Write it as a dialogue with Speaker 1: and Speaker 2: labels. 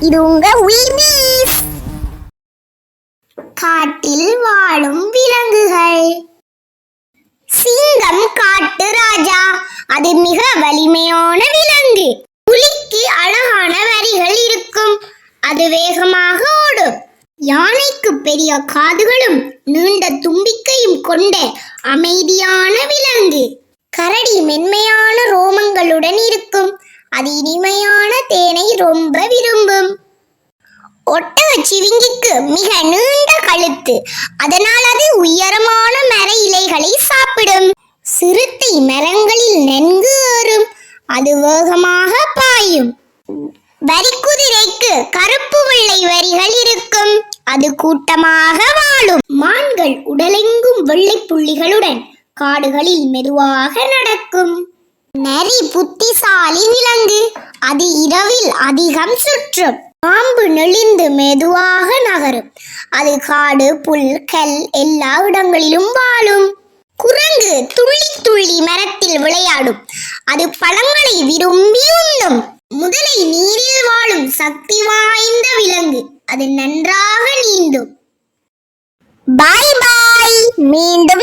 Speaker 1: இது உங்க உயிர். காட்டில் வாழும் விலங்குகள். சிங்கம் காட்டு ராஜா. அது மிக வலிமையான விலங்கு. புலிக்கு அழகான வரிகள் இருக்கும். அது வேகமாக ஓடும். யானைக்கு பெரிய காதுகளும் நீண்ட தும்பிக்கையும் கொண்ட அமைதியான விலங்கு. கரடி மென்மையான ரோமங்களுடன் இருக்கும். அது இனிமையான தேனை ரொம்ப விரும்பும். ஒட்டகச்சிவிங்கிக்கு மிக நீண்ட கழுத்து. அதனால் அது உயரமான மர இலைகளை சாப்பிடும். சிறுத்தை மரங்களில் நன்கு ஏறும். அது வேகமாக பாயும். வரிக்குதிரைக்கு கருப்பு வெள்ளை வரிகள் இருக்கும். அது கூட்டமாக வாழும். மான்கள் உடலெங்கும் வெள்ளை புள்ளிகளுடன் காடுகளில் மெதுவாக நடக்கும். நரி புத்திசாலி விலங்கு. அது இரவில் அதிகம் சுற்றும். பாம்பு நெளிந்து மெதுவாக நகரும். அது காடு, புல், கல் எல்லா இடங்களிலும் வாழும். குரங்கு துள்ளி துள்ளி மரத்தில் விளையாடும். அது பழங்களை விரும்பி உண்ணும். முதலை நீரில் வாழும் சக்தி வாய்ந்த விலங்கு. அது நன்றாக நீந்தும். பாய் பாய். மீண்டும்